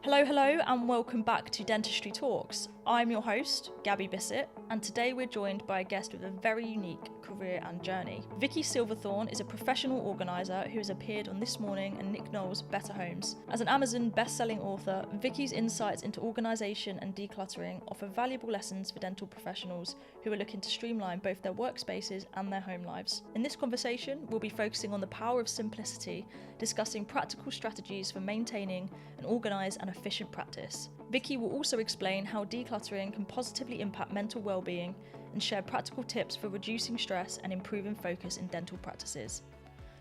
Hello, and welcome back to Dentistry Talks. I'm your host, Gabby Bissett, and today we're joined by a guest with a very unique career and journey. Vicky Silverthorn is a professional organiser who has appeared on This Morning and Nick Knowles' Better Homes. As an Amazon best-selling author, Vicky's insights into organisation and decluttering offer valuable lessons for dental professionals who are looking to streamline both their workspaces and their home lives. In this conversation, we'll be focusing on the power of simplicity, discussing practical strategies for maintaining an organised and efficient practice. Vicky will also explain how decluttering can positively impact mental well-being and share practical tips for reducing stress and improving focus in dental practices.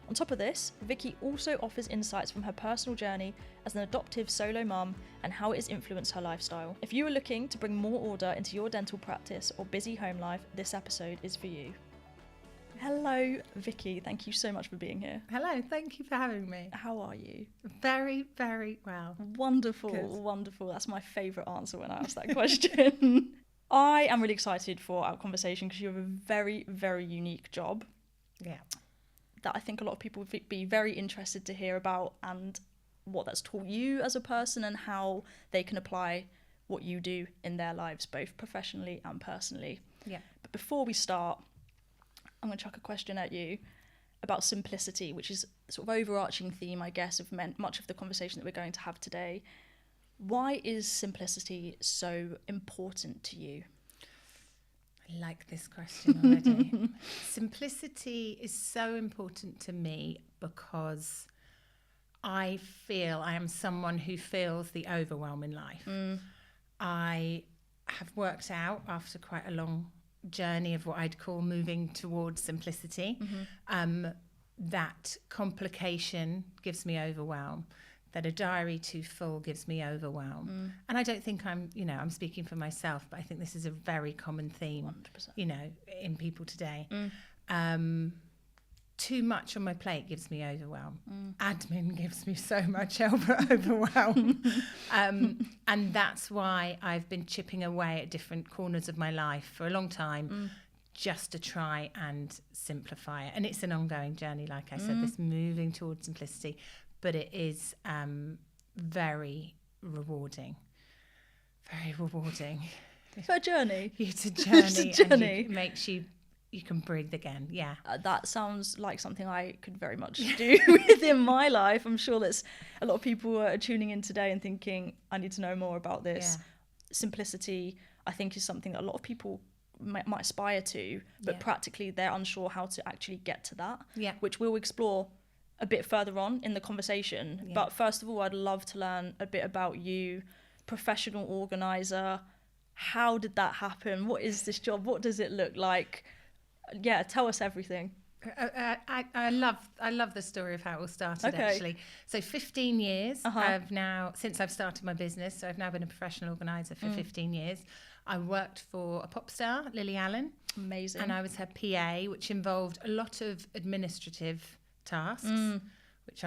On top of this, Vicky also offers insights from her personal journey as an adoptive solo mum and how it has influenced her lifestyle. If you are looking to bring more order into your dental practice or busy home life, this episode is for you. Hello, Vicky. Thank you so much for being here. Hello, thank you for having me. How are you? Very, very well. Wonderful, Good. Wonderful. That's my favourite answer when I ask that question. I am really excited for our conversation because you have a very, very unique job. Yeah. That I think a lot of people would be very interested to hear about and what that's taught you as a person and how they can apply what you do in their lives, both professionally and personally. Yeah. But before we start, I'm going to chuck a question at you about simplicity, which is a sort of overarching theme, I guess, of much of the conversation that we're going to have today. Why is simplicity so important to you? I like this question already. Simplicity is so important to me because I feel I am someone who feels the overwhelm in life. I have worked out after quite a long journey of what I'd call moving towards simplicity. That complication gives me overwhelm, that a diary too full gives me overwhelm. And I don't think I'm speaking for myself, but I think this is a very common theme, 100%. In people today. Too much on my plate gives me overwhelm. Admin gives me so much overwhelm. And that's why I've been chipping away at different corners of my life for a long time, just to try and simplify it. And it's an ongoing journey, like I said, this moving towards simplicity, but it is very rewarding. Very rewarding. It's a journey. It's a journey. It's a journey. And it makes you can breathe again. Yeah. That sounds like something I could very much do within my life. I'm sure there's a lot of people are tuning in today and thinking, I need to know more about this. Yeah. Simplicity, I think, is something that a lot of people might aspire to, but practically they're unsure how to actually get to that, which we'll explore a bit further on in the conversation. Yeah. But first of all, I'd love to learn a bit about you, professional organiser. How did that happen? What is this job? What does it look like? Yeah, tell us everything. I love the story of how it all started, actually. So 15 years since I've started my business. So I've now been a professional organiser for 15 years. I worked for a pop star, Lily Allen. Amazing. And I was her PA, which involved a lot of administrative tasks, which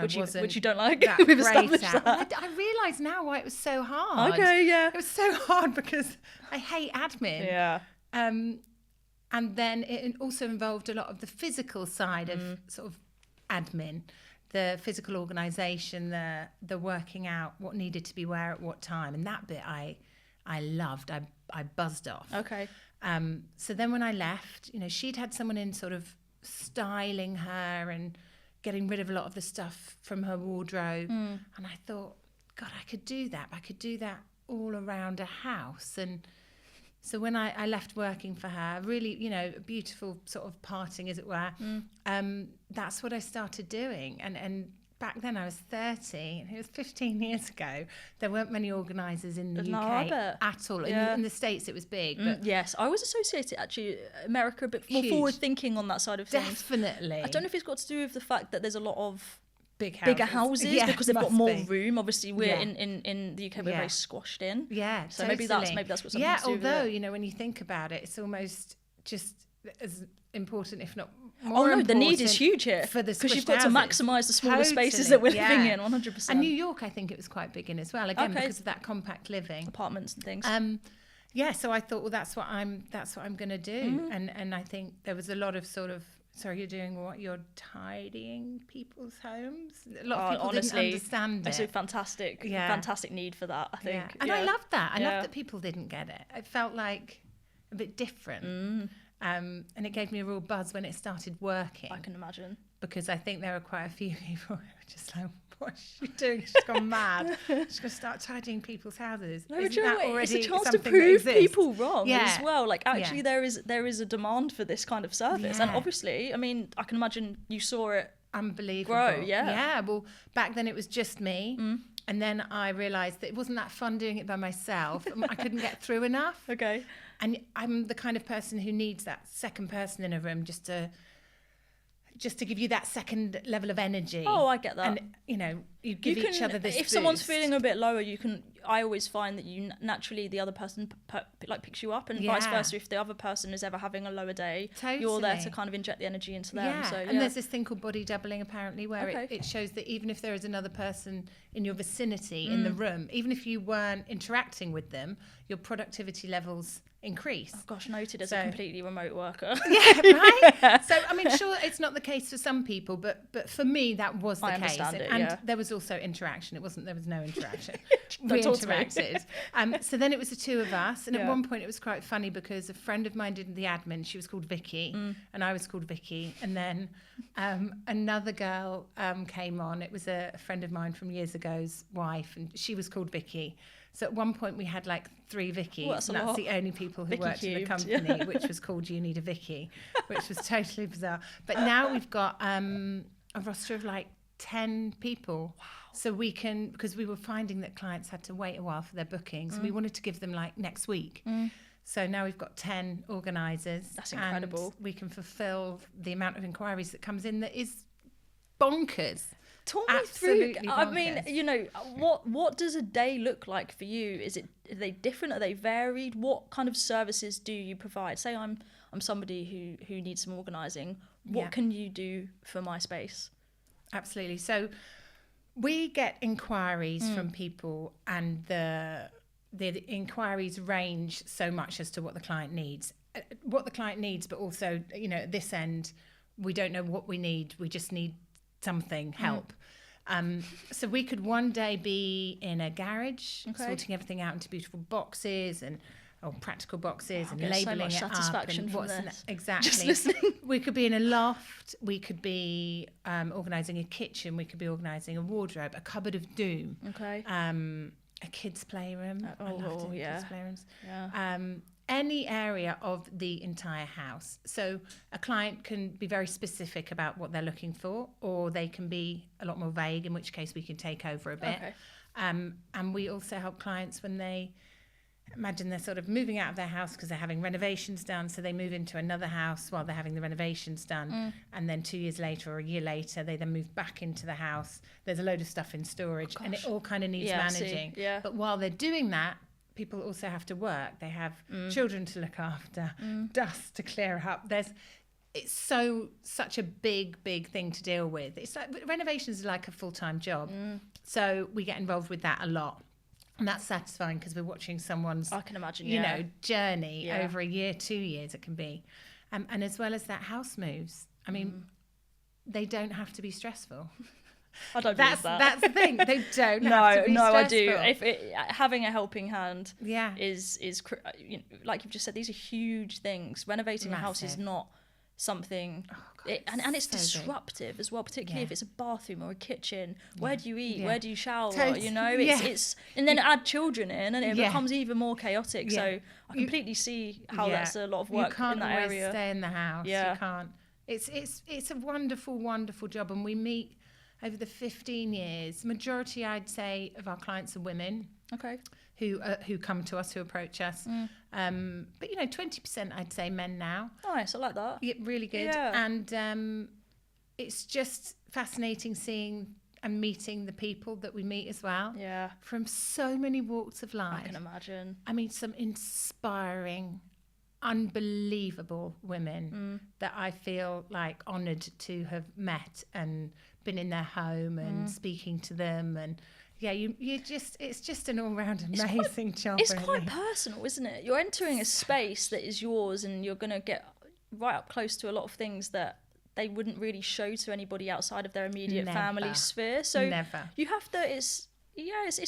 you don't like. We've established that. I realise now why it was so hard. Okay, yeah. It was so hard because I hate admin. Yeah. And then it also involved a lot of the physical side of sort of admin, the physical organisation, the working out what needed to be where at what time. And that bit I loved. I buzzed off. Okay. So then when I left, she'd had someone in sort of styling her and getting rid of a lot of the stuff from her wardrobe. And I thought, God, I could do that. I could do that all around a house. And so when I left working for her, really, a beautiful sort of parting, as it were, that's what I started doing. And back then I was 30, and it was 15 years ago. There weren't many organisers in the UK at all. Yeah. In the States it was big. But yes, I was associated, actually, America a bit more forward thinking on that side of things. Definitely. I don't know if it's got to do with the fact that there's a lot of bigger houses because they've got more room. Obviously, we're in the UK, we're very squashed in. Yeah, so totally. maybe that's what something to do with it. Although when you think about it, it's almost just as important, if not more. Oh no, the need is huge here because you've got to maximise the smaller spaces that we're living in. 100%. And New York, I think it was quite big in as well. Again, because of that compact living, apartments and things. So I thought, well, that's what I'm going to do. And I think there was a lot of sort of sorry, you're doing what? You're tidying people's homes? A lot of people honestly, didn't understand it. It's a fantastic need for that, I think. Yeah. And I loved that. I loved that people didn't get it. It felt like a bit different. And it gave me a real buzz when it started working. I can imagine. Because I think there were quite a few people who were just like, what's she doing? She's gone mad. She's going to start tidying people's houses. No, Isn't that already it's a chance to something prove that exists? people wrong as well. Like, actually, there is a demand for this kind of service. And Yeah. obviously, I mean, I can imagine you saw it Unbelievable. grow, yeah. Yeah, well, back then it was just me. And then I realised that it wasn't that fun doing it by myself. I couldn't get through enough. Okay. And I'm the kind of person who needs that second person in a room just to give you that second level of energy. Oh, I get that. And, you know, you give each other this If boost. someone's feeling a bit lower, I always find that you naturally, the other person picks you up, and vice versa. If the other person is ever having a lower day, you're there to kind of inject the energy into them. Yeah. So, And there's this thing called body doubling, apparently, where it shows that even if there is another person in your vicinity in the room, even if you weren't interacting with them, your productivity levels increase. Oh gosh, noted as a completely remote worker. Yeah, right? So, I mean, sure, it's not the case for some people, but for me, that was the I case. understand it, and there was also interaction. There was no interaction. Don't We talk to me. interacted. So then it was the two of us. And at one point, it was quite funny because a friend of mine did the admin. She was called Vicky, and I was called Vicky. And then another girl came on. It was a friend of mine from years ago's wife, and she was called Vicky. So at one point we had like 3 Vickies, and that's the only people who Vicky worked in the cubed, company, which was called You Need a Vicky, which was totally bizarre. But now we've got a roster of like 10 people. Wow. So we can, because we were finding that clients had to wait a while for their bookings, we wanted to give them like next week. So now we've got 10 organisers. That's incredible. And we can fulfil the amount of inquiries that comes in that is bonkers. Talk me Absolutely through. I bonkers. mean, you know, what does a day look like for you? Are they different? Are they varied? What kind of services do you provide? Say I'm somebody who needs some organising. What can you do for my space? Absolutely. So we get inquiries from people, and the inquiries range so much as to what the client needs. But also, you know, at this end, we don't know what we need. We just need something, help. So we could one day be in a garage, sorting everything out into beautiful boxes or practical boxes, and labeling so much it satisfaction up. from this. Exactly. Just listening. We could be in a loft. We could be organising a kitchen. We could be organising a wardrobe, a cupboard of doom. Okay. A kids' playroom. I love doing kids' playrooms. Yeah. Any area of the entire house. So a client can be very specific about what they're looking for, or they can be a lot more vague, in which case we can take over a bit. Okay. And we also help clients when they imagine they're sort of moving out of their house because they're having renovations done, so they move into another house while they're having the renovations done, and then 2 years later or a year later they then move back into the house. There's a load of stuff in storage, and it all kind of needs managing. But while they're doing that, people also have to work. They have children to look after, dust to clear up. It's such a big thing to deal with. It's like renovations are like a full-time job. So we get involved with that a lot. And that's satisfying because we're watching someone's, I can imagine, journey over a year, 2 years it can be. And as well as that, house moves. I mean, they don't have to be stressful. I don't believe that. That's the thing. They don't have to be stressful. No, I do. Having a helping hand is like you've just said, these are huge things. Renovating a house is not something, and it's so disruptive as well, particularly if it's a bathroom or a kitchen. Where do you eat? Where do you shower? You know, it's and then add children in, and it becomes even more chaotic. So I completely see how that's a lot of work in that area. You can't always stay in the house. You can't. It's a wonderful job, and we meet over the 15 years. Majority, I'd say, of our clients are women. Okay. Who come to us, who approach us. But 20% I'd say men now. Nice, I like that. Yeah, really good. Yeah. And it's just fascinating seeing and meeting the people that we meet as well. Yeah. From so many walks of life. I can imagine. I mean, some inspiring, unbelievable women that I feel like honoured to have met and been in their home and speaking to them, and it's just an all-round amazing job. It's quite personal, isn't it? You're entering a space that is yours, and you're going to get right up close to a lot of things that they wouldn't really show to anybody outside of their immediate family sphere. So you have to, it's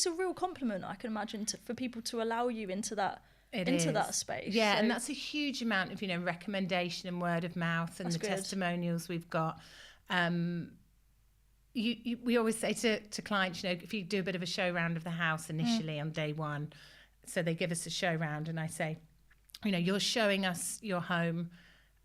a real compliment, I can imagine, for people to allow you into that that space. Yeah, so, and that's a huge amount of, recommendation and word of mouth and the testimonials we've got. We always say to clients, if you do a bit of a show round of the house initially on day one, so they give us a show round, and I say, you're showing us your home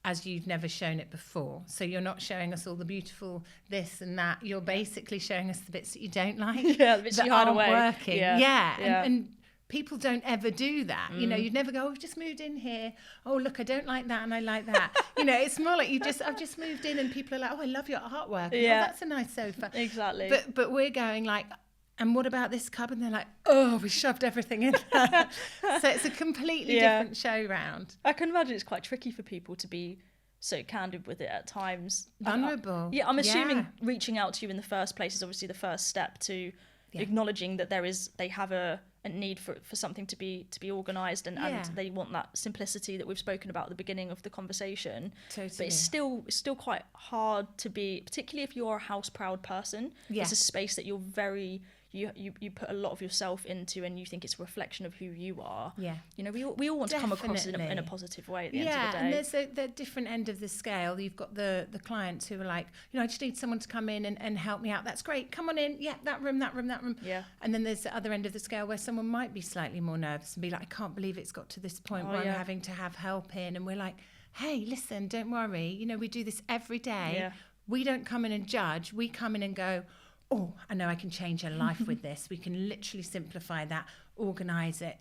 as you've never shown it before. So you're not showing us all the beautiful this and that. You're basically showing us the bits that you don't like, the bits that you hide aren't away. Working. Yeah. And people don't ever do that. You'd never go, we've just moved in here. Oh, look, I don't like that and I like that. It's more like I've just moved in and people are like, oh, I love your artwork. Yeah. Oh, that's a nice sofa. Exactly. But we're going like, and what about this cupboard? And they're like, oh, we shoved everything in there. So it's a completely different show round. I can imagine it's quite tricky for people to be so candid with it at times. Vulnerable. I'm assuming reaching out to you in the first place is obviously the first step to acknowledging that they have a need for something to be organised and they want that simplicity that we've spoken about at the beginning of the conversation. Totally. But it's still quite hard to be, particularly if you're a house proud person. It's a space that you're very you put a lot of yourself into, and you think it's a reflection of who you are. We all want to come across in a positive way at the end of the day. And there's the different end of the scale. You've got the clients who are like, I just need someone to come in and help me out. That's great, come on in. That room. And then there's the other end of the scale where someone might be slightly more nervous and be like, I can't believe it's got to this point where I'm having to have help in. And we're like, hey, listen, don't worry, we do this every day. We don't come in and judge. We come in and go, oh, I know I can change your life with this. We can literally simplify that, organise it,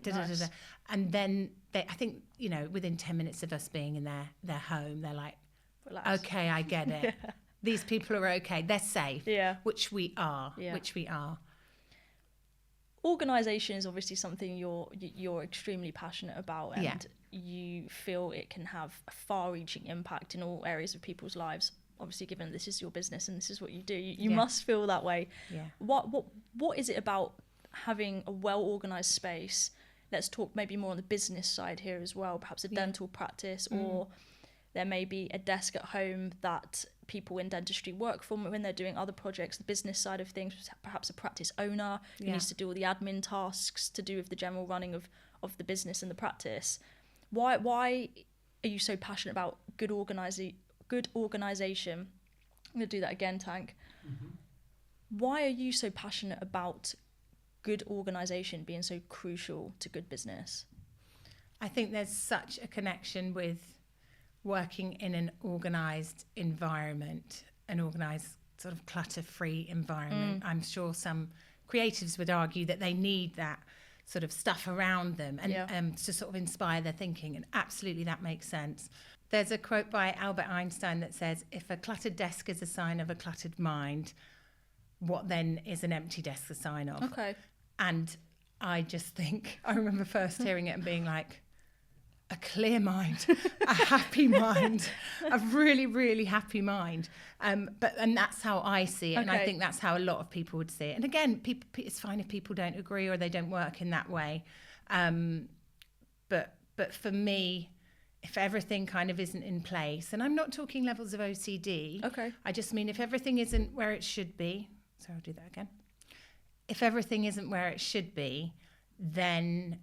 and then I think, within 10 minutes of us being in their home, they're like, relax. Okay, I get it. These people are okay. They're safe. Which we are. Organisation is obviously something you're extremely passionate about, and you feel it can have a far-reaching impact in all areas of people's lives. Obviously, given this is your business and this is what you do, you must feel that way. What is it about having a well-organised space? Let's talk maybe more on the business side here as well, perhaps a dental practice, or there may be a desk at home that people in dentistry work from when they're doing other projects, the business side of things, perhaps a practice owner who needs to do all the admin tasks to do with the general running of the business and the practice. Why are you so passionate about good organisation? I'm going to do that again, Tank. Why are you so passionate about good organisation being so crucial to good business? I think there's such a connection with working in an organised environment, an organised sort of clutter-free environment. I'm sure some creatives would argue that they need that sort of stuff around them and to sort of inspire their thinking, and absolutely that makes sense. There's a quote by Albert Einstein that says, if a cluttered desk is a sign of a cluttered mind, what then is an empty desk a sign of? Okay. And I just think, I remember first hearing it and being like, a clear mind, a happy mind, a really, really happy mind. And that's how I see it. Okay. And I think that's how a lot of people would see it. And again, it's fine if people don't agree or they don't work in that way. But for me, if everything kind of isn't in place, and I'm not talking levels of OCD. Okay. I just mean if everything isn't where it should be. So I'll do that again. If everything isn't where it should be, then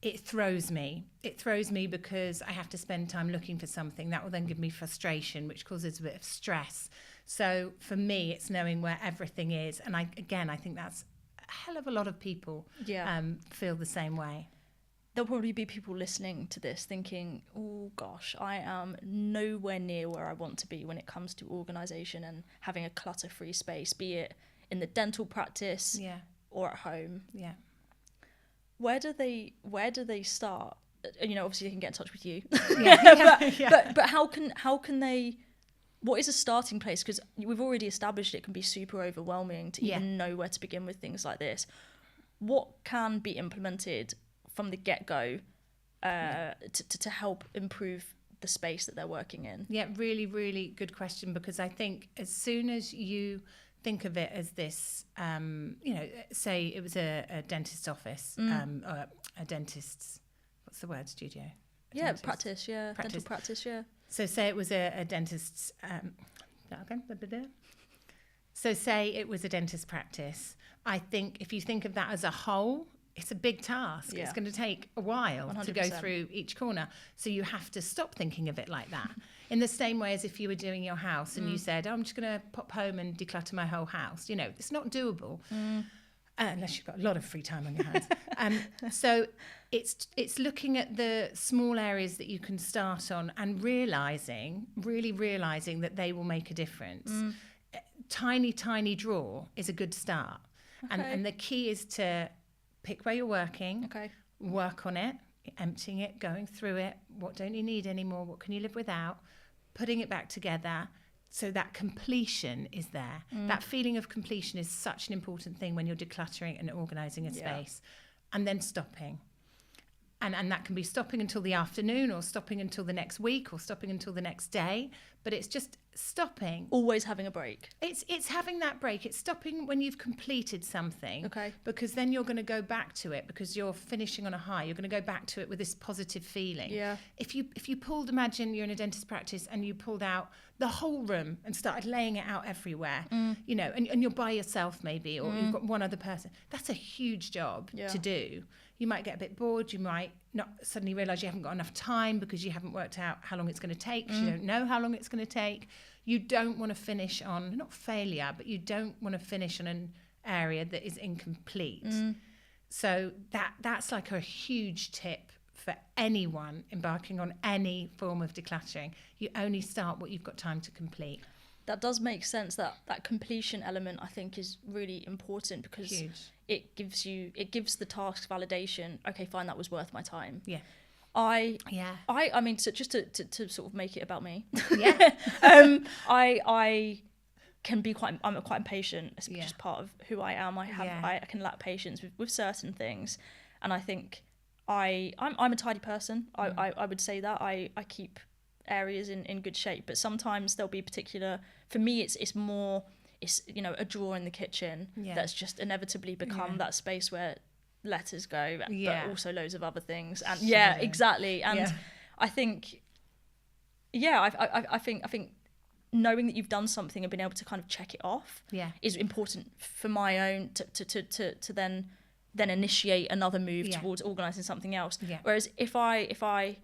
it throws me. It throws me because I have to spend time looking for something. That will then give me frustration, which causes a bit of stress. So for me, it's knowing where everything is. And I think that's a hell of a lot of people feel the same way. There'll probably be people listening to this thinking, oh gosh, I am nowhere near where I want to be when it comes to organisation and having a clutter-free space, be it in the dental practice or at home. Yeah. Where do they start? Obviously they can get in touch with you. But how can they? What is a starting place? Because we've already established it can be super overwhelming to even know where to begin with things like this. What can be implemented from the get-go to help improve the space that they're working in? Yeah, really, really good question, because I think as soon as you think of it as this, say it was a dentist's office, or a dentist's, what's the word, studio? Practice, dental practice, So say it was a dentist's, so say it was a dentist practice. I think if you think of that as a whole, it's a big task. Yeah. It's going to take a while 100%. to go through each corner. So you have to stop thinking of it like that. In the same way as if you were doing your house and you said, I'm just going to pop home and declutter my whole house. You know, it's not doable unless you've got a lot of free time on your hands. So it's looking at the small areas that you can start on and really realising that they will make a difference. Tiny drawer is a good start. Okay. And the key is to pick where you're working, Okay. work on it, emptying it, going through it. What don't you need anymore? What can you live without? Putting it back together so that completion is there. That feeling of completion is such an important thing when you're decluttering and organising a space. And then stopping. And that can be stopping until the afternoon or stopping until the next week or stopping until the next day. But it's just stopping. Always having a break. It's having that break. It's stopping when you've completed something. Okay. Because then you're going to go back to it because you're finishing on a high. You're going to go back to it with this positive feeling. Yeah. If you pulled, imagine you're in a dentist practice and you pulled out the whole room and started laying it out everywhere, you know, and you're by yourself maybe, or you've got one other person. That's a huge job to do. You might get a bit bored. You might not suddenly realise you haven't got enough time because you haven't worked out how long it's going to take. You don't know how long it's going to take. You don't want to finish on, not failure, but you don't want to finish on an area that is incomplete. So that's like a huge tip for anyone embarking on any form of decluttering. You only start what you've got time to complete. That does make sense. That completion element, I think, is really important because Huge. it gives the task validation. Okay, fine, that was worth my time. Yeah. I mean, so just to sort of make it about me. Yeah. I can be I'm quite impatient. It's just part of who I am. I can lack patience with certain things, and I think I'm a tidy person. I would say that I keep areas in good shape, but sometimes there'll be particular, for me it's you know, a drawer in the kitchen that's just inevitably become that space where letters go, but also loads of other things, and exactly. And I think I think knowing that you've done something and being able to kind of check it off is important for my own to then initiate another move towards organising something else. Whereas if I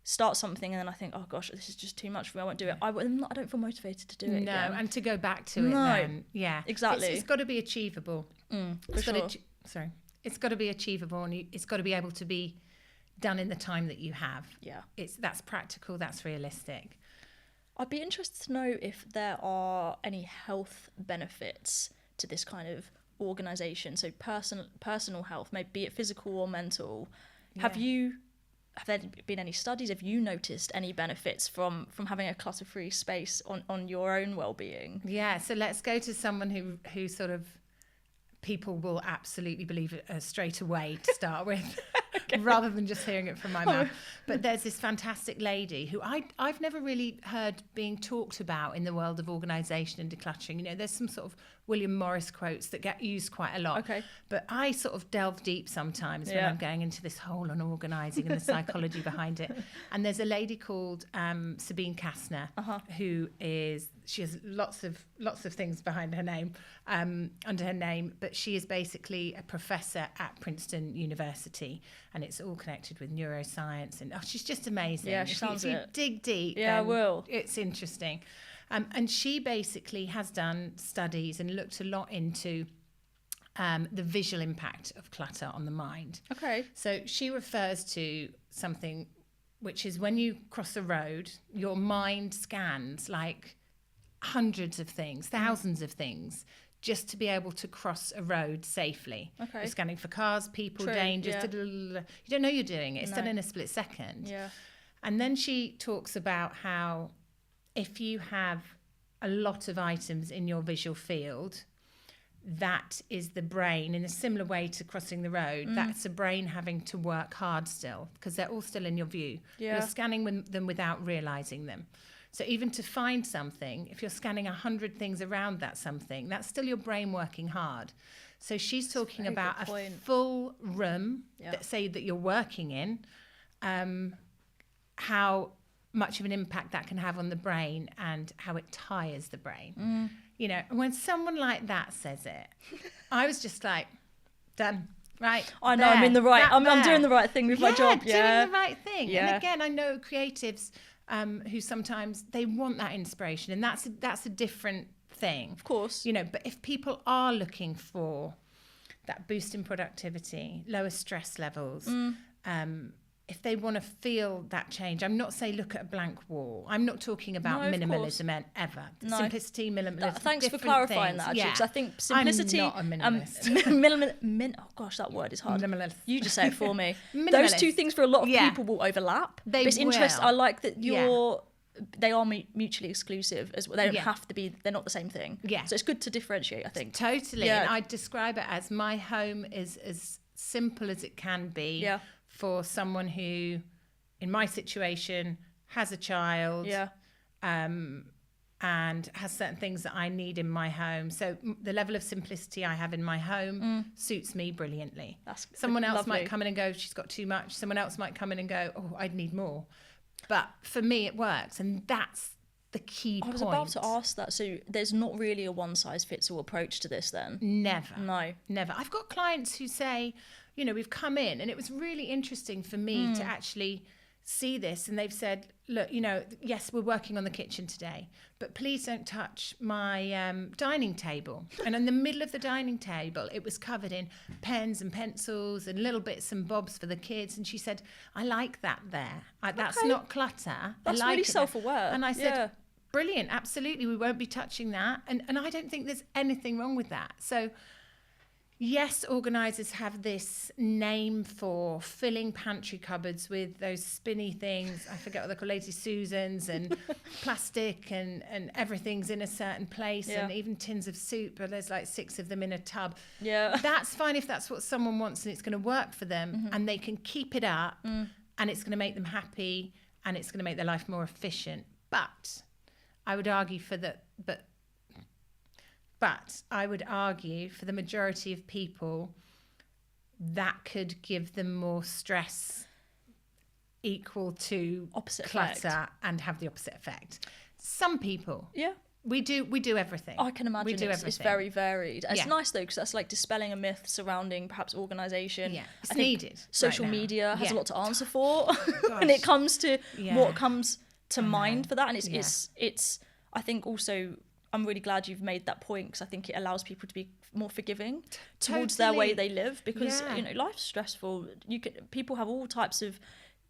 start something and then I think, oh gosh, this is just too much for me, I won't do it. I don't feel motivated to do it again. And to go back to it then. Yeah, exactly. It's got to be achievable. It's got to be achievable, and it's got to be able to be done in the time that you have. Yeah, that's practical, that's realistic. I'd be interested to know if there are any health benefits to this kind of organisation. So personal health, maybe be it physical or mental. Have there been any studies? Have you noticed any benefits from having a clutter-free space on your own well-being? Yeah, so let's go to someone who sort of people will absolutely believe it straight away to start with, rather than just hearing it from my mouth. But there's this fantastic lady who I've never really heard being talked about in the world of organisation and decluttering. You know, there's some sort of William Morris quotes that get used quite a lot. Okay. But I sort of delve deep sometimes when I'm going into this whole on organising and the psychology behind it. And there's a lady called Sabine Kastner, who she has lots of things behind her name, under her name, but she is basically a professor at Princeton University, and it's all connected with neuroscience, and she's just amazing. Yeah, she sounds it. If you dig deep, I will. It's interesting. And she basically has done studies and looked a lot into the visual impact of clutter on the mind. Okay. So she refers to something which is when you cross a road, your mind scans like hundreds of things, thousands of things, just to be able to cross a road safely. Okay. You're scanning for cars, people, dangers. You don't know you're doing it. It's done in a split second. Yeah. And then she talks about how if you have a lot of items in your visual field, that is the brain, in a similar way to crossing the road, that's the brain having to work hard still, because they're all still in your view. Yeah. You're scanning them without realising them. So even to find something, if you're scanning 100 things around that something, that's still your brain working hard. So she's talking about a full room, that say that you're working in, how much of an impact that can have on the brain and how it tires the brain. You know, and when someone like that says it, I was just like, done. Right. I know, I'm in the right, I'm doing the right thing with my job. Yeah, doing the right thing. Yeah. And again, I know creatives who sometimes they want that inspiration, and that's a different thing. Of course. You know, but if people are looking for that boost in productivity, lower stress levels, if they want to feel that change, I'm not saying look at a blank wall. I'm not talking about minimalism ever. No. Simplicity, minimalism. Thanks for clarifying that, actually, because I think simplicity. I'm not a minimalist. Oh gosh, that word is hard. Minimalist. You just say it for me. Those two things for a lot of people will overlap. But it's interesting. I like that they are mutually exclusive as well. They don't have to be. They're not the same thing. Yeah. So it's good to differentiate, I think. Totally. Yeah. And I describe it as my home is as simple as it can be. Yeah. For someone who, in my situation, has a child, and has certain things that I need in my home. So the level of simplicity I have in my home suits me brilliantly. Someone else might come in and go, she's got too much. Someone else might come in and go, oh, I'd need more. But for me, it works, and that's the key point. I was about to ask that. So there's not really a one-size-fits-all approach to this then? Never. No. Never. I've got clients who say, you know, we've come in, and it was really interesting for me to actually see this. And they've said, look, you know, yes, we're working on the kitchen today, but please don't touch my dining table. And in the middle of the dining table, it was covered in pens and pencils and little bits and bobs for the kids. And she said, I like that there. That's not clutter. That's I like really self-aware. And I said, brilliant, absolutely, we won't be touching that. And I don't think there's anything wrong with that. So yes, organisers have this name for filling pantry cupboards with those spinny things. I forget what they're called, Lady Susans, and plastic, and everything's in a certain place, and even tins of soup, but there's like 6 of them in a tub. Yeah. That's fine if that's what someone wants and it's going to work for them, and they can keep it up, and it's going to make them happy, and it's going to make their life more efficient. But I would argue But I would argue for the majority of people that could give them more stress equal to opposite clutter effect. And have the opposite effect. Some people. Yeah. We do everything. I can imagine it's very varied. And it's nice though, because that's like dispelling a myth surrounding perhaps organisation. Yeah, it's needed. Social media has a lot to answer for when it comes to what comes to mind for that. And it's I think also, I'm really glad you've made that point, because I think it allows people to be more forgiving towards their way they live, because you know, life's stressful. People have all types of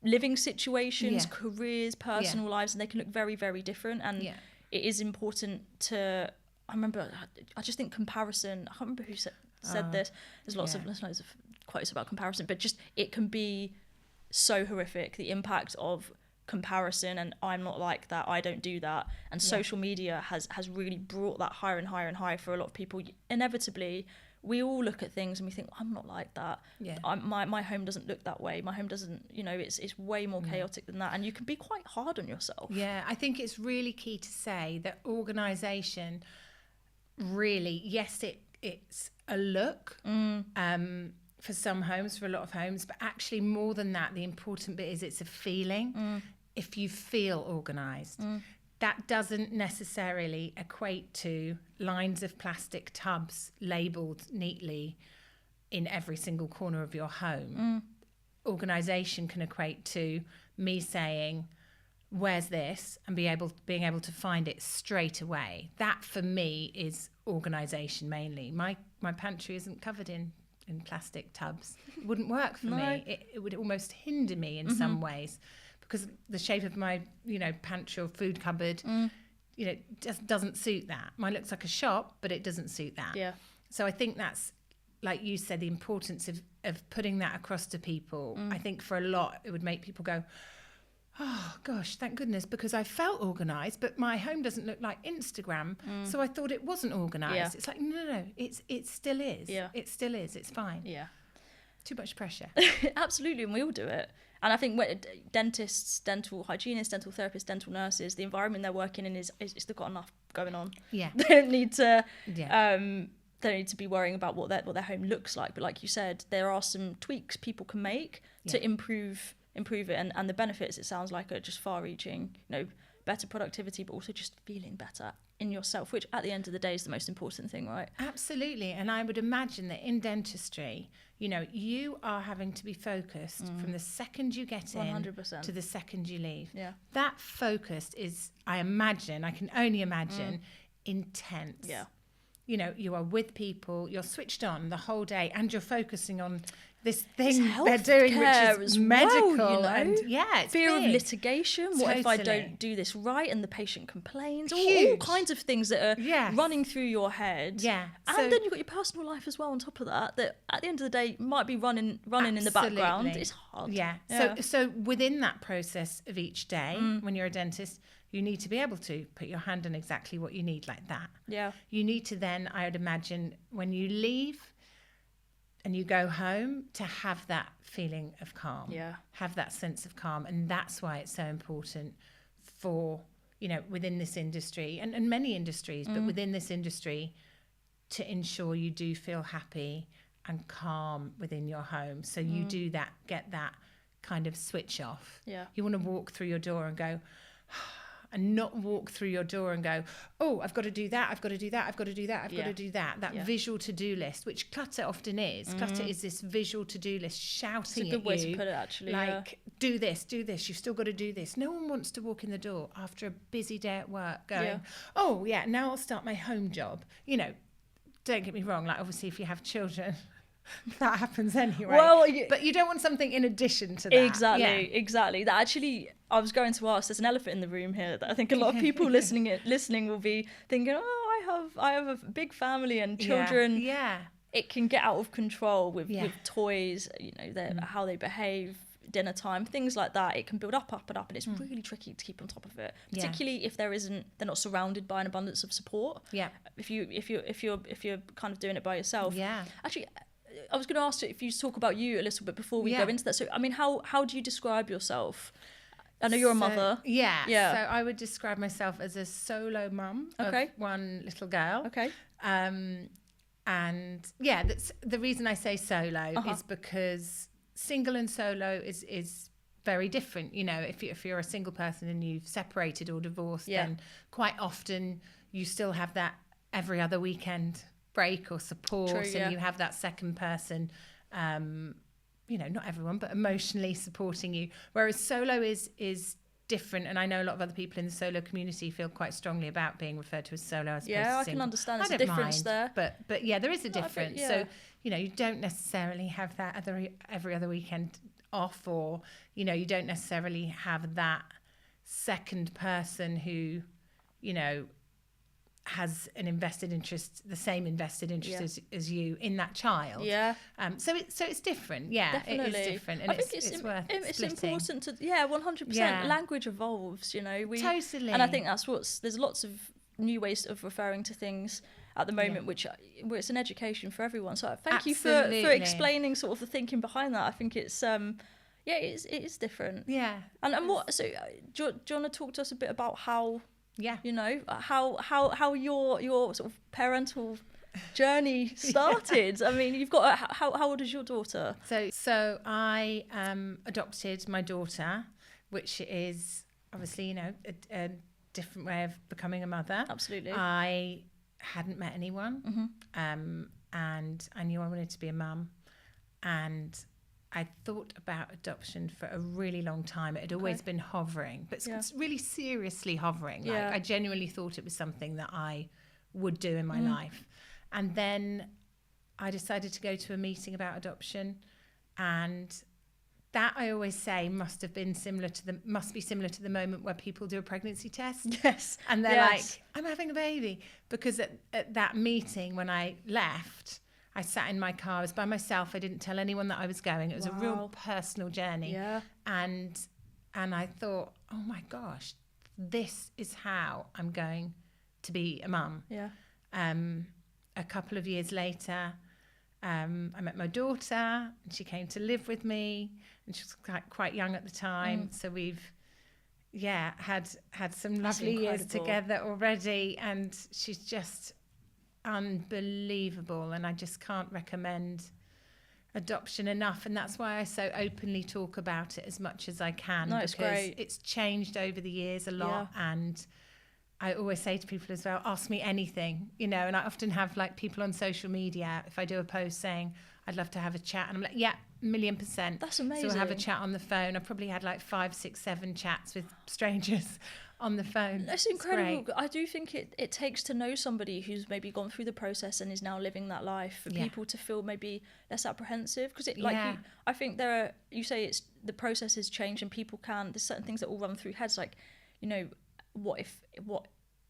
living situations, careers, personal lives, and they can look very, very different. And it is important to. I just think comparison. I can't remember who said this. There's lots of quotes about comparison, but just it can be so horrific. The impact of comparison, and I'm not like that, I don't do that, and social media has really brought that higher and higher and higher for a lot of people. Inevitably we all look at things and we think, I'm not like that. My home doesn't look that way, my home doesn't, you know, it's way more chaotic than that, and you can be quite hard on yourself. I think it's really key to say that organisation really, yes, it's a look for some homes, for a lot of homes, but actually more than that, the important bit is it's a feeling. If you feel organised, that doesn't necessarily equate to lines of plastic tubs labelled neatly in every single corner of your home. Organisation can equate to me saying, where's this, and being able to find it straight away. That for me is organisation mainly. My pantry isn't covered in plastic tubs. It wouldn't work for me. It would almost hinder me in some ways, because the shape of my, you know, pantry or food cupboard, you know, just doesn't suit that. Mine looks like a shop, but it doesn't suit that. Yeah. So I think that's, like you said, the importance of putting that across to people. I think for a lot, it would make people go, oh gosh, thank goodness, because I felt organised, but my home doesn't look like Instagram, so I thought it wasn't organised. It's like, no, it still is. It still is. It's fine. Too much pressure. Absolutely, and we all do it. And I think dentists, dental hygienists, dental therapists, dental nurses, the environment they're working in is they've got enough going on. They don't need to. They don't need to be worrying about what their home looks like. But like you said, there are some tweaks people can make to improve improve it. And the benefits, it sounds like, are just far-reaching, better productivity, but also just feeling better in yourself, which at the end of the day is the most important thing, right? Absolutely. And I would imagine that in dentistry, you are having to be focused from the second you get 100%. in to the second you leave. Yeah. That focus is, I can only imagine, intense. Yeah. You are with people, you're switched on the whole day, and you're focusing on this thing It's they're doing, which is medical. Well, and it's fear big. of litigation. What if I Totally. don't do this right and the patient complains? All Huge. kinds of things that are running through your head. Yeah. And then you've got your personal life as well on top of that at the end of the day might be running in the background. It's hard. Yeah. So within that process of each day, when you're a dentist, you need to be able to put your hand on exactly what you need, like that. Yeah. You need to then, I would imagine, when you leave and you go home, to have that feeling of calm. Yeah. Have that sense of calm. And that's why it's so important for, within this industry and many industries, but within this industry, to ensure you do feel happy and calm within your home. So you do that, get that kind of switch off. Yeah. You want to walk through your door and go, and not walk through your door and go, oh, I've got to do that, I've got to do that, I've got to do that, I've got to do that. That visual to-do list, which clutter often is. Clutter is this visual to-do list shouting at you. It's a good way to put it, actually. Like, do this, you've still got to do this. No one wants to walk in the door after a busy day at work going, oh, yeah, now I'll start my home job. Don't get me wrong, like, obviously, if you have children... that happens anyway. Well, but you don't want something in addition to that. Exactly. That actually, I was going to ask. There's an elephant in the room here that I think a lot of people listening will be thinking, oh, I have a big family and children. Yeah. It can get out of control with toys. How they behave, dinner time, things like that. It can build up, and it's really tricky to keep on top of it. Particularly if they're not surrounded by an abundance of support. Yeah. If you're kind of doing it by yourself. Yeah. Actually, I was going to ask you if you talk about you a little bit before we go into that. So, I mean, how do you describe yourself? I know you're a mother. Yeah. So I would describe myself as a solo mum of one little girl. Okay. And that's the reason I say solo is because single and solo is very different. If you're a single person and you've separated or divorced, then quite often you still have that every other weekend break or support. True, and you have that second person, not everyone, but emotionally supporting you. Whereas solo is different, and I know a lot of other people in the solo community feel quite strongly about being referred to as solo as opposed to single. I can understand there's a difference there. But there is a difference. So, you don't necessarily have that every other weekend off, or, you don't necessarily have that second person who, has an the same invested interest as you in that child. Yeah. So it's different. Yeah, definitely. It is different, and I think it's worth it's splitting. Important to 100%. Yeah. Language evolves. Totally. And I think there's lots of new ways of referring to things at the moment, which it's an education for everyone. So thank you for explaining sort of the thinking behind that. I think it's it is different. Yeah. And what? So do you want to talk to us a bit about how? Yeah. How your sort of parental journey started. I mean, you've got how old is your daughter? So I adopted my daughter, which is obviously a different way of becoming a mother. Absolutely. I hadn't met anyone, and I knew I wanted to be a mum, and I thought about adoption for a really long time. It had always been hovering, but really seriously hovering. Like, I genuinely thought it was something that I would do in my life. And then I decided to go to a meeting about adoption, and that, I always say, must be similar to the moment where people do a pregnancy test. Yes. And they're like, I'm having a baby. Because at that meeting, when I left, I sat in my car. I was by myself. I didn't tell anyone that I was going. It was a real personal journey. Yeah. And I thought, oh my gosh, this is how I'm going to be a mum. Yeah. A couple of years later, I met my daughter, and she came to live with me, and she was quite young at the time. So we've had some lovely years together already, and she's just unbelievable, and I just can't recommend adoption enough, and that's why I so openly talk about it as much as I can. No, it's because great. it's changed over the years a lot, and I always say to people as well, ask me anything, you know, and I often have like people on social media, if I do a post saying, I'd love to have a chat, and I'm like, yeah, 1,000,000%. That's amazing. So we'll have a chat on the phone. I probably had like 5, 6, 7 chats with strangers on the phone. That's incredible. I do think it takes to know somebody who's maybe gone through the process and is now living that life for people to feel maybe less apprehensive, because it I think you say it's the process has changed and people there's certain things that will run through heads, like, you know, what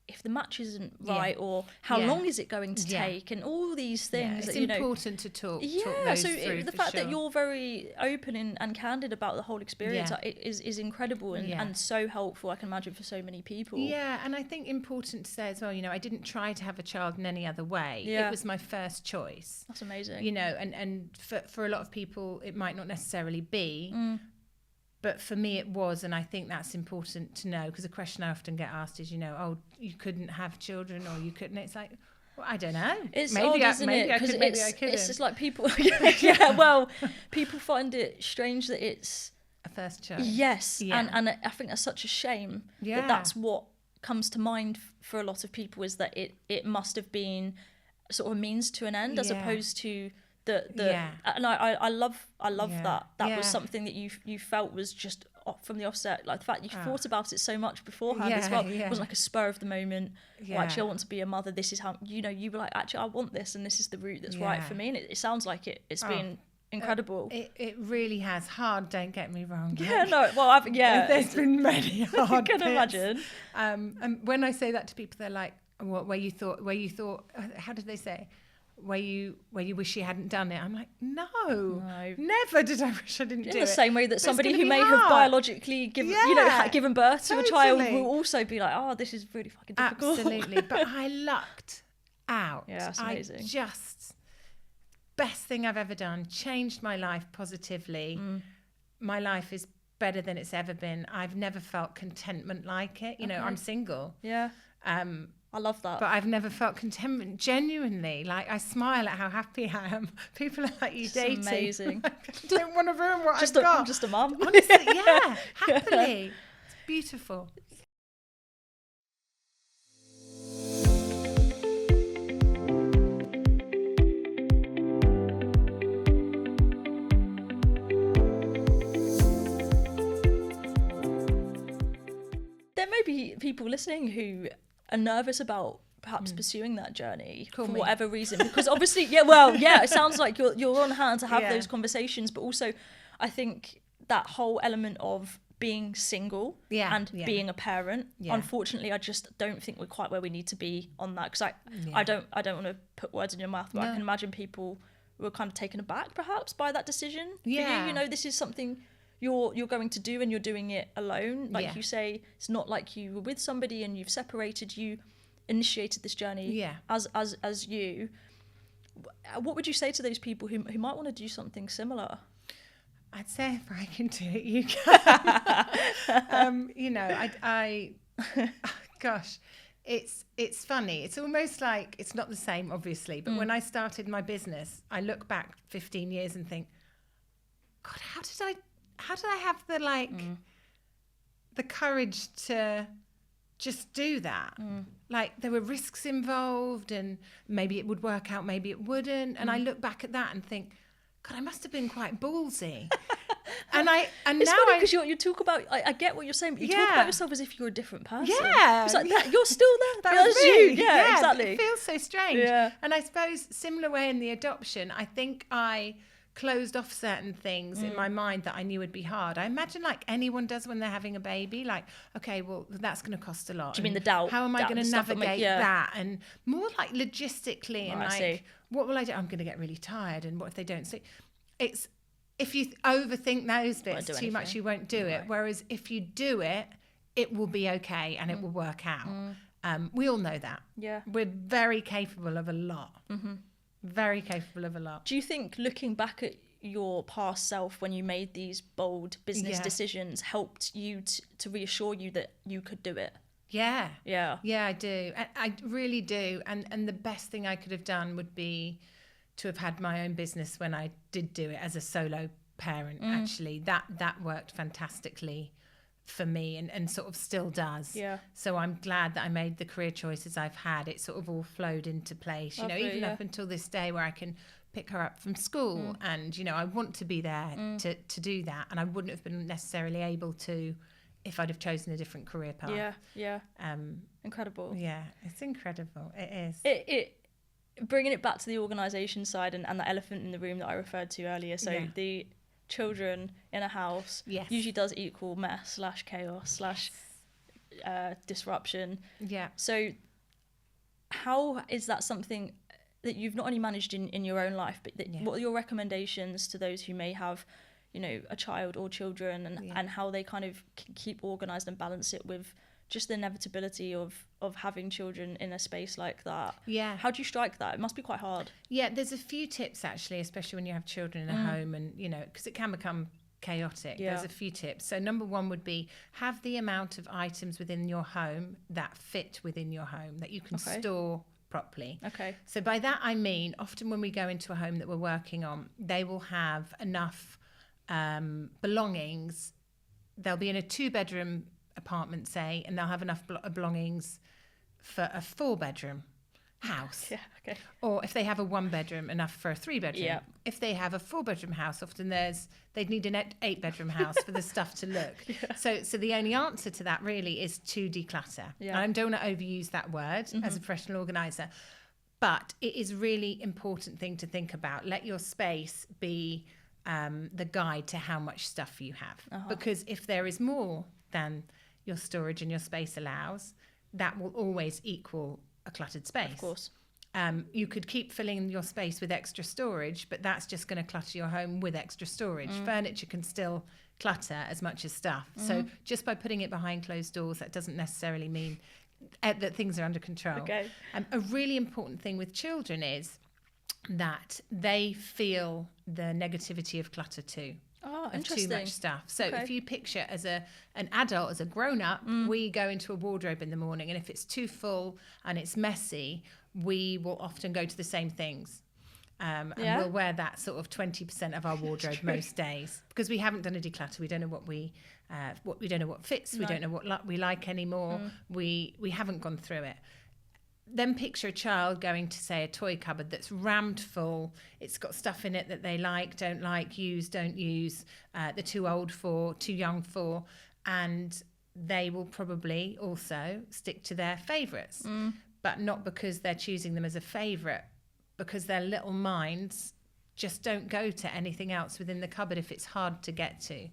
if the match isn't right, or how long is it going to take, and all these things. It's that, important to talk Yeah, those so through, the for fact sure. that you're very open and candid about the whole experience is incredible and so helpful, I can imagine, for so many people. Yeah, and I think important to say as well, you know, I didn't try to have a child in any other way. Yeah. It was my first choice. That's amazing. You know, and for a lot of people, it might not necessarily be. But for me, it was, and I think that's important to know, because a question I often get asked is, you know, oh, you couldn't have children, or you couldn't. It's like, well, I don't know. It's maybe odd, isn't it? I could, maybe I couldn't. It's just like people, well, people find it strange that it's a first child. Yes, and I think that's such a shame that that's what comes to mind for a lot of people, is that it must have been sort of a means to an end, as opposed to and I love that was something that you felt was just from the offset, like the fact you thought about it so much beforehand as well. It wasn't like a spur of the moment, actually I want to be a mother, this is how, you know, you were like, actually I want this and this is the route that's right for me, and it sounds like it's been incredible. It really has. Hard, don't get me wrong. Yeah, no, well, there's been many hard I can bits. Imagine. And when I say that to people, they're like, what, where you thought, how did they say? Where you wish you hadn't done it. I'm like, no, never did I wish I didn't do it. In the same way that somebody who may have biologically given birth to a child will also be like, oh, this is really fucking difficult. Absolutely. But I lucked out. Yeah, that's amazing. Best thing I've ever done, changed my life positively. My life is better than it's ever been. I've never felt contentment like it. You know, I'm single. Yeah. I love that. But I've never felt contentment, genuinely. Like, I smile at how happy I am. People are like, you dating? It's amazing. I don't want to ruin what I've got. I'm just a mum. Honestly, yeah, happily. It's beautiful. There may be people listening who are nervous about perhaps pursuing that journey for whatever reason, because obviously it sounds like you're on hand to have those conversations, but also I think that whole element of being single and being a parent, unfortunately I just don't think we're quite where we need to be on that, because I don't want to put words in your mouth, but I can imagine people were kind of taken aback perhaps by that decision for you know, this is something you're going to do and you're doing it alone, like you say, it's not like you were with somebody and you've separated, you initiated this journey as you. What would you say to those people who might want to do something similar? I'd say, if I can do it, you can. You know, I gosh, it's funny. It's almost like, it's not the same, obviously, but when I started my business, I look back 15 years and think, God, how did I have the courage to just do that? Like, there were risks involved, and maybe it would work out, maybe it wouldn't. And I look back at that and think, God, I must have been quite ballsy. and it's now funny because you talk about, I get what you're saying, but you talk about yourself as if you're a different person. Yeah. It's like that, you're still there. That was me. You. Yeah, exactly. It feels so strange. Yeah. And I suppose similar way in the adoption, I think I closed off certain things in my mind that I knew would be hard. I imagine like anyone does when they're having a baby, like, okay, well, that's going to cost a lot. Do you mean the doubt? How am I going to navigate that? And more like logistically, and like, what will I do? I'm going to get really tired, and what if they don't sleep? It's, if you overthink those bits too much, you won't do it. Whereas if you do it, it will be okay and it will work out. We all know that. Yeah. We're very capable of a lot. Very capable of a lot. Do you think looking back at your past self when you made these bold business decisions helped you to reassure you that you could do it? Yeah, I do. I really do. And the best thing I could have done would be to have had my own business when I did do it as a solo parent. Actually, that worked fantastically for me, and sort of still does. Yeah. So I'm glad that I made the career choices I've had. It sort of all flowed into place, you know, Lovely, even up until this day where I can pick her up from school, and you know, I want to be there to do that, and I wouldn't have been necessarily able to if I'd have chosen a different career path. Yeah. Incredible. Yeah, it's incredible. It is. It bringing it back to the organisation side and the elephant in the room that I referred to earlier. So the children in a house usually does equal mess / chaos / disruption. Yeah. So how is that something that you've not only managed in your own life, but what are your recommendations to those who may have, you know, a child or children, and how they kind of keep organised and balance it with just the inevitability of having children in a space like that? Yeah. How do you strike that? It must be quite hard. Yeah, there's a few tips actually, especially when you have children in a home, and you know, because it can become chaotic. There's a few tips. So number one would be have the amount of items within your home that fit within your home, that you can store properly. Okay. So by that I mean, often when we go into a home that we're working on, they will have enough belongings. They'll be in a 2-bedroom apartment, say, and they'll have enough belongings for a 4-bedroom house. Yeah, okay. Or if they have a 1-bedroom, enough for a 3-bedroom. Yeah. If they have a 4-bedroom house, often they'd need an 8-bedroom house for the stuff to look. Yeah. So the only answer to that really is to declutter. Yeah. And I don't want to overuse that word as a professional organiser, but it is really important thing to think about. Let your space be the guide to how much stuff you have. Because if there is more than your storage and your space allows, that will always equal a cluttered space. Of course. You could keep filling your space with extra storage, but that's just going to clutter your home with extra storage. Furniture can still clutter as much as stuff. So just by putting it behind closed doors, that doesn't necessarily mean that things are under control. Okay. A really important thing with children is that they feel the negativity of clutter too. Oh, of interesting. Too much stuff. So if you picture as an adult, as a grown-up, we go into a wardrobe in the morning, and if it's too full and it's messy, we will often go to the same things. And we'll wear that sort of 20% of our wardrobe most days, because we haven't done a declutter. We don't know what we don't know what fits. We don't know what we like anymore. We haven't gone through it. Then picture a child going to, say, a toy cupboard that's rammed full. It's got stuff in it that they like, don't like, use, don't use, they're too old for, too young for, and they will probably also stick to their favourites, but not because they're choosing them as a favourite, because their little minds just don't go to anything else within the cupboard if it's hard to get to.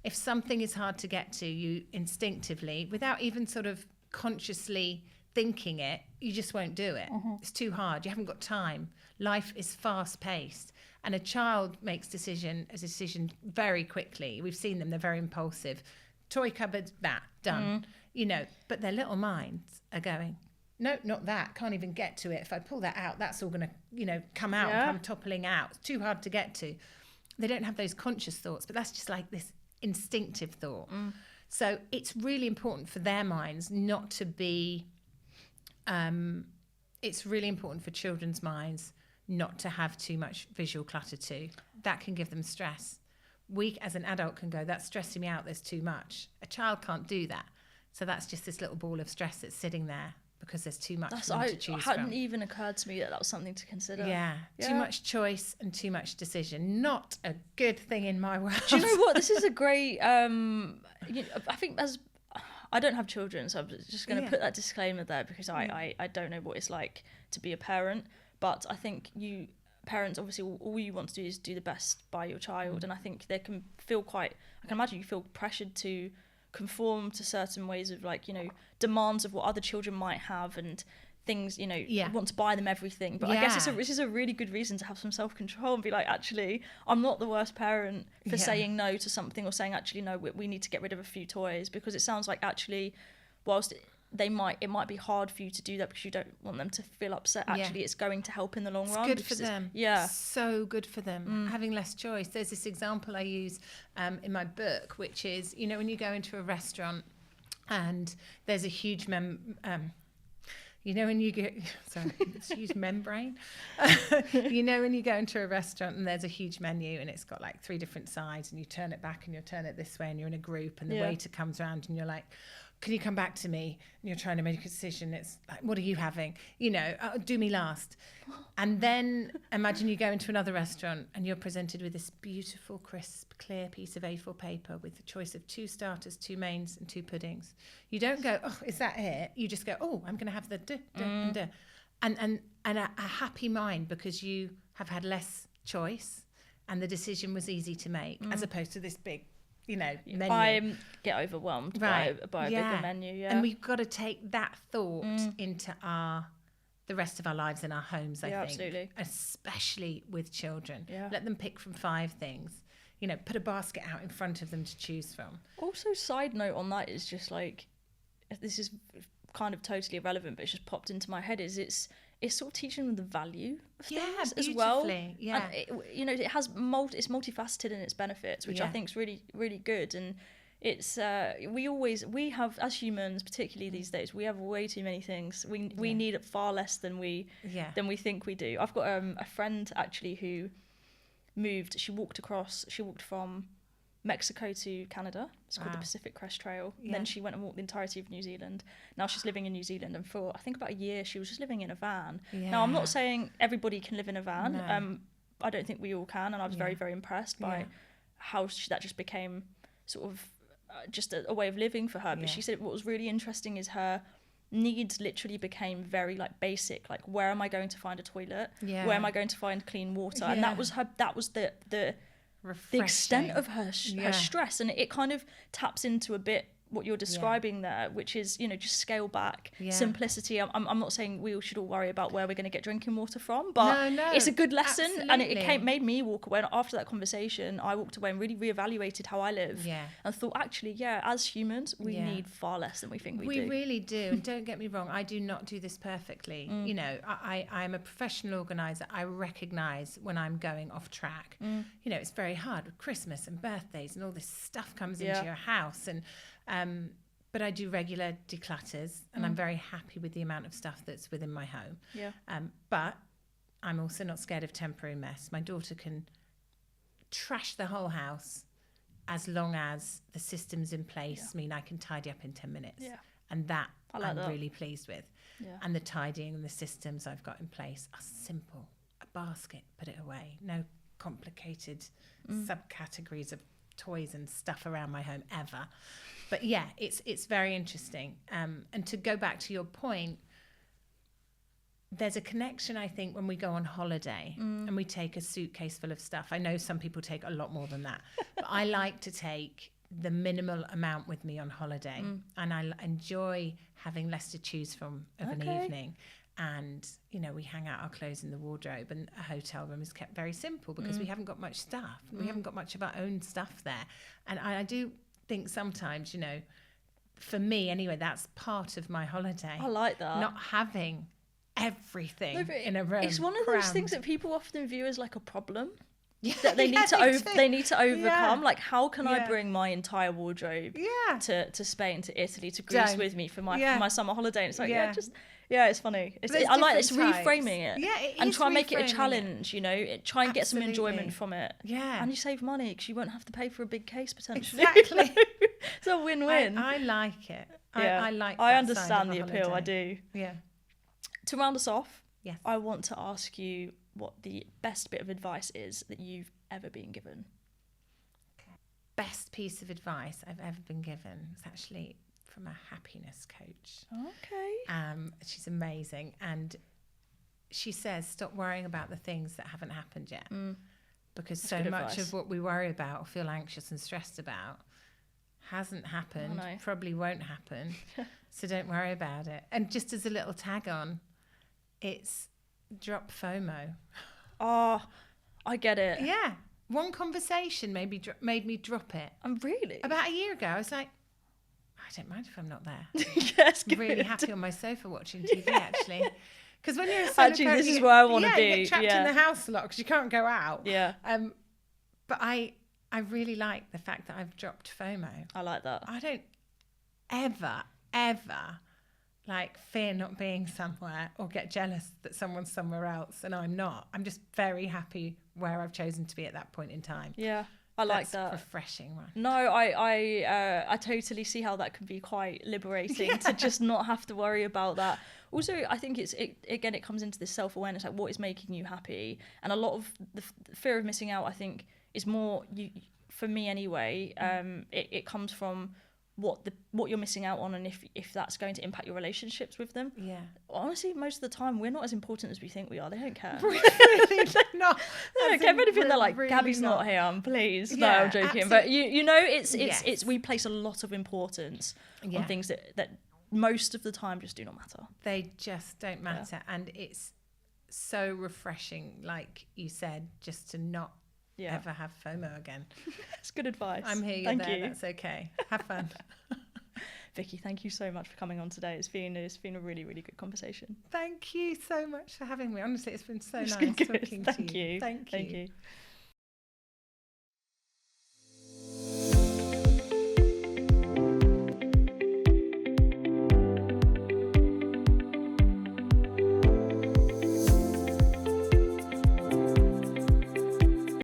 If something is hard to get to, you instinctively, without even sort of consciously thinking it, you just won't do it. It's too hard. You haven't got time. Life is fast paced, and a child makes a decision very quickly. We've seen them, they're very impulsive. Toy cupboard, that, done. You know, but their little minds are going, no, not that, can't even get to it. If I pull that out, that's all going to, you know, come out and come toppling out. It's too hard to get to. They don't have those conscious thoughts, but that's just like this instinctive thought. So it's really important for their minds not to be it's really important for children's minds not to have too much visual clutter too. That can give them stress. We as an adult can go, that's stressing me out, there's too much. A child can't do that. So that's just this little ball of stress that's sitting there because there's too much for them to choose from. It hadn't even occurred to me that was something to consider. Yeah, too much choice and too much decision. Not a good thing in my world. Do you know what? This is a great, I think I don't have children, so I'm just going to put that disclaimer there, because I don't know what it's like to be a parent. But I think parents, obviously, all you want to do is do the best by your child. And I think they can feel I can imagine you feel pressured to conform to certain ways of, like, you know, demands of what other children might have and things, you know, you want to buy them everything. But I guess this is a really good reason to have some self-control and be like, actually, I'm not the worst parent for saying no to something, or saying, actually, no, we need to get rid of a few toys, because it sounds like, actually, whilst it might be hard for you to do that because you don't want them to feel upset, actually it's going to help in the long run. It's good for them. So good for them, having less choice. There's this example I use in my book, which is, you know, when you go into a restaurant and there's a huge You know when you go, sorry, it's a huge membrane. You know when you go into a restaurant and there's a huge menu and it's got like 3 different sides, and you turn it back and you turn it this way, and you're in a group, and the waiter comes around and you're like, can you come back to me? And you're trying to make a decision. It's like, what are you having? You know, do me last. And then imagine you go into another restaurant and you're presented with this beautiful, crisp, clear piece of A4 paper with the choice of 2 starters, 2 mains and 2 puddings. You don't go, oh, is that it? You just go, oh, I'm going to have the and a happy mind, because you have had less choice and the decision was easy to make, as opposed to this big, you know, menu. I get overwhelmed by a bigger menu. And we've got to take that thought into the rest of our lives in our homes, I think. Absolutely. Especially with children. Yeah. Let them pick from 5 things. You know, put a basket out in front of them to choose from. Also, side note on that is just like, this is kind of totally irrelevant, but it's just popped into my head, is it's sort of teaching them the value of things as well. Yeah. And it, it has it's multifaceted in its benefits, which I think is really, really good. And it's we have, as humans, particularly these days, we have way too many things. We need it far less than we think we do. I've got a friend actually who moved. She walked from Mexico to Canada. It's called the Pacific Crest Trail. Yeah. Then she went and walked the entirety of New Zealand. Now she's living in New Zealand, and for I think about a year she was just living in a van. Yeah. Now I'm not saying everybody can live in a van. No. I don't think we all can, and I was very, very impressed by how that just became sort of just a way of living for her. But she said what was really interesting is her needs literally became very like basic, like where am I going to find a toilet? Where am I going to find clean water? And that was the extent of her stress, and it kind of taps into a bit what you're describing there, which is, just scale back, simplicity. I'm not saying we all should all worry about where we're going to get drinking water from, but it's a good lesson. Absolutely. And it made me walk away. And after that conversation, I walked away and really reevaluated how I live, and thought, actually, as humans, we need far less than we think we do. We really do. And don't get me wrong, I do not do this perfectly. I'm a professional organizer. I recognize when I'm going off track. It's very hard with Christmas and birthdays and all this stuff comes into your house, and but I do regular declutters, and I'm very happy with the amount of stuff that's within my home. But I'm also not scared of temporary mess. My daughter can trash the whole house as long as the systems in place mean I can tidy up in 10 minutes. And that I'm really pleased with. And the tidying and the systems I've got in place are simple. A basket, put it away. No complicated subcategories of toys and stuff around my home ever. But it's very interesting. And to go back to your point, there's a connection, I think, when we go on holiday and we take a suitcase full of stuff. I know some people take a lot more than that, but I like to take the minimal amount with me on holiday, and I enjoy having less to choose from of an evening. And we hang out our clothes in the wardrobe, and a hotel room is kept very simple because we haven't got much stuff. We haven't got much of our own stuff there. And I do think sometimes, for me anyway, that's part of my holiday. I like that. Not having everything in a room. It's one of those things that people often view as like a problem. That they need to overcome. Like, how can I bring my entire wardrobe to Spain, to Italy, to Greece with me for my summer holiday? And it's like, it's funny. I like this reframing it. And try and make it a challenge, try and get some enjoyment from it. And you save money because you won't have to pay for a big case potentially. Exactly. It's a win-win. I like it. I like that. I understand the appeal. I do. Yeah. To round us off, I want to ask you what the best bit of advice is that you've ever been given. Best piece of advice I've ever been given is actually from a happiness coach. Okay. She's amazing, and she says stop worrying about the things that haven't happened yet, because that's so much of what we worry about or feel anxious and stressed about hasn't happened, probably won't happen. So don't worry about it. And just as a little tag on, it's drop FOMO. Oh, I get it. Yeah. One conversation made me drop it. Really? About a year ago, I was like, I don't mind if I'm not there. Yes, I'm really happy on my sofa watching TV, actually. Because when you're a solo parent, this is where I want to be. You get trapped in the house a lot because you can't go out. Yeah. But I really like the fact that I've dropped FOMO. I like that. I don't ever like fear not being somewhere or get jealous that someone's somewhere else and I'm not. I'm just very happy where I've chosen to be at that point in time. Yeah, I like that. That's refreshing, right? No, I totally see how that can be quite liberating to just not have to worry about that. Also, I think it comes into this self-awareness, like what is making you happy, and a lot of the fear of missing out, I think, is more for me anyway. It comes from what you're missing out on, and if that's going to impact your relationships with them. Yeah. Honestly, most of the time we're not as important as we think we are. They don't care. Really, they're not. They don't care. If anything, they're like, really Gabby's not here, please. No, Yeah, I'm joking. absolutely. But you know, it's Yes. we place a lot of importance Yeah. on things that most of the time just do not matter. They just don't matter. And it's so refreshing, like you said, just to not ever have FOMO again. It's good advice. I'm here, you're Thank there, you. that's okay. Have fun. Vicky, thank you so much for coming on today. It's been a really, really good conversation. Thank you so much for having me. Honestly, it's been so It's nice been good. talking Thank to you. you. Thank you. Thank you.